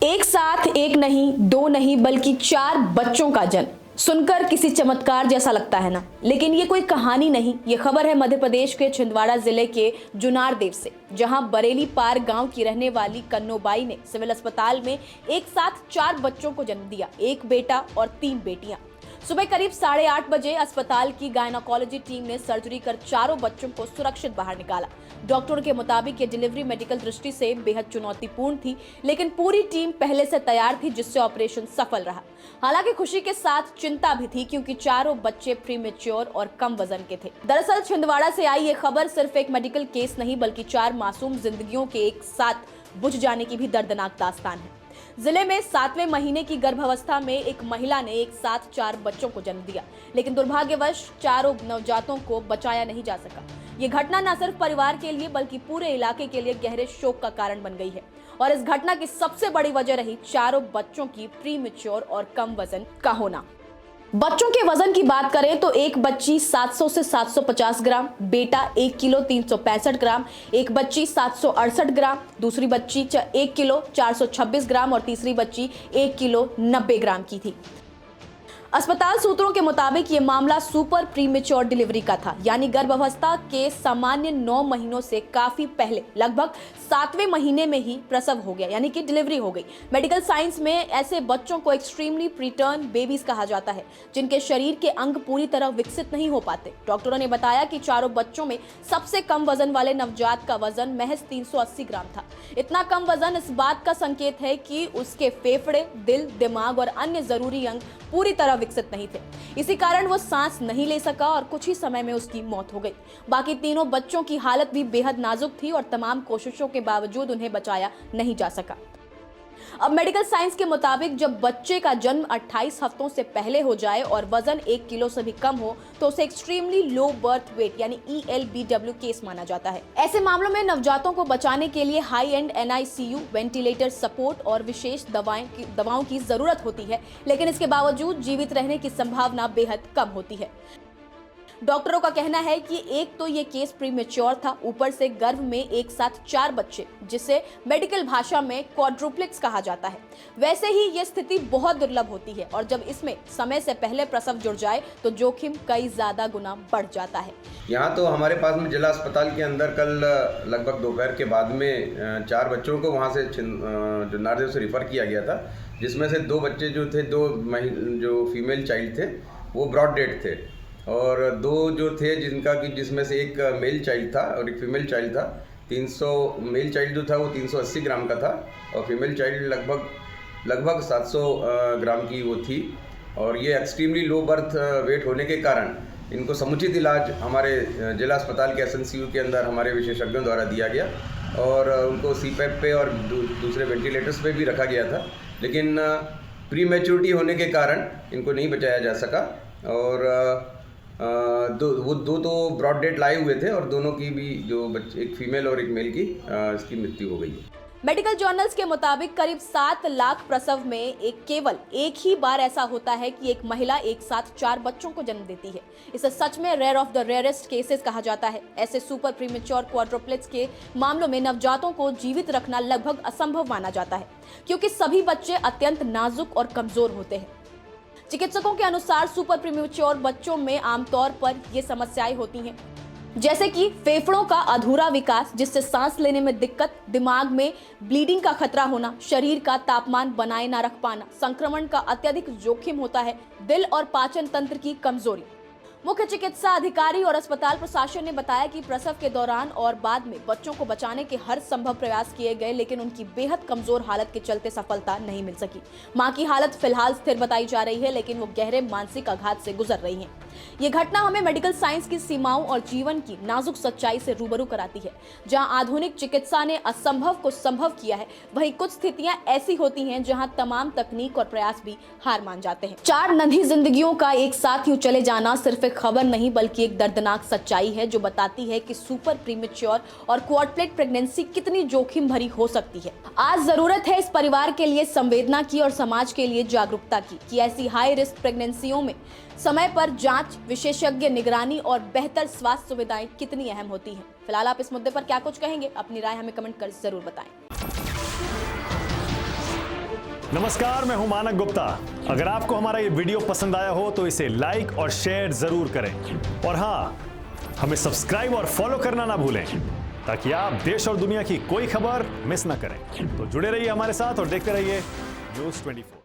एक साथ एक नहीं, दो नहीं, बल्कि 4 बच्चों का जन्म सुनकर किसी चमत्कार जैसा लगता है ना। लेकिन ये कोई कहानी नहीं, ये खबर है मध्य प्रदेश के छिंदवाड़ा जिले के जुनारदेव से, जहां बरेली पार गांव की रहने वाली कन्नोबाई ने सिविल अस्पताल में एक साथ 4 बच्चों को जन्म दिया, एक बेटा और 3 बेटियां। सुबह करीब 8:30 बजे अस्पताल की गायनोकोलॉजी टीम ने सर्जरी कर चारों बच्चों को सुरक्षित बाहर निकाला। डॉक्टरों के मुताबिक ये डिलीवरी मेडिकल दृष्टि से बेहद चुनौतीपूर्ण थी, लेकिन पूरी टीम पहले से तैयार थी, जिससे ऑपरेशन सफल रहा। हालांकि खुशी के साथ चिंता भी थी, क्योंकि चारों बच्चे प्रीमेच्योर और कम वजन के थे। दरअसल छिंदवाड़ा से आई ये खबर सिर्फ एक मेडिकल केस नहीं, बल्कि 4 मासूम जिंदगियों के एक साथ बुझ जाने की भी दर्दनाक दास्तान है। जिले में 7वें महीने की गर्भावस्था में एक महिला ने एक साथ 4 बच्चों को जन्म दिया, लेकिन दुर्भाग्यवश चारों नवजातों को बचाया नहीं जा सका। ये घटना न सिर्फ परिवार के लिए बल्कि पूरे इलाके के लिए गहरे शोक का कारण बन गई है, और इस घटना की सबसे बड़ी वजह रही चारों बच्चों की प्रीमेच्योर और कम वजन का होना। बच्चों के वजन की बात करें तो एक बच्ची 700 से 750 ग्राम, बेटा 1 किलो 365 ग्राम, एक बच्ची 768 ग्राम, दूसरी बच्ची 1 किलो 426 ग्राम और तीसरी बच्ची 1 किलो 90 ग्राम की थी। अस्पताल सूत्रों के मुताबिक ये मामला सुपर प्रीमेच्योर डिलीवरी का था, यानी गर्भावस्था के सामान्य 9 महीनों से काफी पहले लगभग 7वें महीने में ही प्रसव हो गया, यानी कि डिलीवरी हो गई। मेडिकल साइंस में ऐसे बच्चों को एक्सट्रीमली प्रीटर्म बेबीज कहा जाता है, जिनके शरीर के अंग पूरी तरह विकसित नहीं हो पाते। डॉक्टरों ने बताया कि चारों बच्चों में सबसे कम वजन वाले नवजात का वजन महज 380 ग्राम था। इतना कम वजन इस बात का संकेत है कि उसके फेफड़े, दिल, दिमाग और अन्य जरूरी अंग पूरी तरह विकसित नहीं थे। इसी कारण वो सांस नहीं ले सका और कुछ ही समय में उसकी मौत हो गई। बाकी तीनों बच्चों की हालत भी बेहद नाजुक थी और तमाम कोशिशों के बावजूद उन्हें बचाया नहीं जा सका। अब मेडिकल साइंस के मुताबिक जब बच्चे का जन्म 28 हफ्तों से पहले हो जाए और वजन 1 किलो से भी कम हो तो उसे एक्सट्रीमली लो बर्थ वेट यानी ELBW केस माना जाता है। ऐसे मामलों में नवजातों को बचाने के लिए high and NICU, ventilator support और विशेष दवाओं की जरूरत होती है, लेकिन इसके बावजूद जीवित रहने की संभावना बेहद कम होती है। डॉक्टरों का कहना है कि एक तो ये केस प्रीमेच्योर था, ऊपर से गर्भ में एक साथ 4 बच्चे, जिसे मेडिकल भाषा में क्वाड्रुप्लेक्स कहा जाता है। वैसे ही ये स्थिति बहुत दुर्लभ होती है, और जब इसमें समय से पहले प्रसव जुड़ जाए तो जोखिम कई ज्यादा गुना बढ़ जाता है। यहाँ तो हमारे पास में जिला अस्पताल के अंदर कल लगभग दोपहर के बाद में 4 बच्चों को वहाँ से जुनारदेव से रिफ़र किया गया था, जिसमें से 2 बच्चे जो थे, जो फीमेल चाइल्ड थे वो ब्रॉड डेड थे, और 2 जो थे जिसमें से एक मेल चाइल्ड था और एक फीमेल चाइल्ड था। मेल चाइल्ड जो था वो 380 ग्राम का था और फीमेल चाइल्ड लगभग 700 ग्राम की वो थी। और ये एक्सट्रीमली लो बर्थ वेट होने के कारण इनको समुचित इलाज हमारे जिला अस्पताल के SNCU के अंदर हमारे विशेषज्ञों द्वारा दिया गया, और उनको CPAP पे और दूसरे वेंटिलेटर्स पे भी रखा गया था, लेकिन प्रीमेच्योरिटी होने के कारण इनको नहीं बचाया जा सका। और वो दो ब्रॉड डेड लाए हुए थे, और दोनों की भी जो बच्चे, एक फीमेल और एक मेल की इसकी मृत्यु हो गई है। मेडिकल जर्नल्स के मुताबिक करीब 7 लाख प्रसव में केवल एक ही बार ऐसा होता है कि एक महिला एक साथ 4 बच्चों को जन्म देती है। इसे सच में rare of the rarest cases कहा जाता है। ऐसे सुपर प्रीमेच्योर क्वाड्रुप्लेक्स के मामलों में नवजातों को जीवित रखना लगभग असंभव माना जाता है, क्योंकि सभी बच्चे अत्यंत नाजुक और कमजोर होते हैं। चिकित्सकों के अनुसार सुपर प्रीमेच्योर बच्चों में आमतौर पर ये समस्याएं होती हैं, जैसे कि फेफड़ों का अधूरा विकास, जिससे सांस लेने में दिक्कत, दिमाग में ब्लीडिंग का खतरा होना, शरीर का तापमान बनाए ना रख पाना, संक्रमण का अत्यधिक जोखिम होता है, दिल और पाचन तंत्र की कमजोरी। मुख्य चिकित्सा अधिकारी और अस्पताल प्रशासन ने बताया कि प्रसव के दौरान और बाद में बच्चों को बचाने के हर संभव प्रयास किए गए, लेकिन उनकी बेहद कमजोर हालत के चलते सफलता नहीं मिल सकी। मां की हालत फिलहाल स्थिर बताई जा रही है, लेकिन वो गहरे मानसिक आघात से गुजर रही हैं। ये घटना हमें मेडिकल साइंस की सीमाओं और जीवन की नाजुक सच्चाई से रूबरू कराती है। जहां आधुनिक चिकित्सा ने असंभव को संभव किया है, वहीं कुछ स्थितियां ऐसी होती हैं जहां तमाम तकनीक और प्रयास भी हार मान जाते हैं। 4 नन्ही जिंदगियों का एक साथ यूं चले जाना सिर्फ एक खबर नहीं, बल्कि एक दर्दनाक सच्चाई है, जो बताती है कि सुपर प्रीमेच्योर और क्वाड्रुप्लेट प्रेगनेंसी कितनी जोखिम भरी हो सकती है। आज जरूरत है इस परिवार के लिए संवेदना की और समाज के लिए जागरूकता की, कि ऐसी हाई रिस्क प्रेगनेंसियों में समय पर जांच, विशेषज्ञ निगरानी और बेहतर स्वास्थ्य सुविधाएं कितनी अहम होती हैं। फिलहाल आप इस मुद्दे पर क्या कुछ कहेंगे? अपनी राय हमें कमेंट कर जरूर बताएं। नमस्कार, मैं हूं मानक गुप्ता। अगर आपको हमारा ये वीडियो पसंद आया हो तो इसे लाइक और शेयर जरूर करें और हाँ, हमें सब्सक्राइब और फॉलो करना ना भूलें ताकि आप देश और दुनिया की कोई खबर मिस ना करें। तो जुड़े रहिए हमारे साथ और देखते रहिए न्यूज़ 24।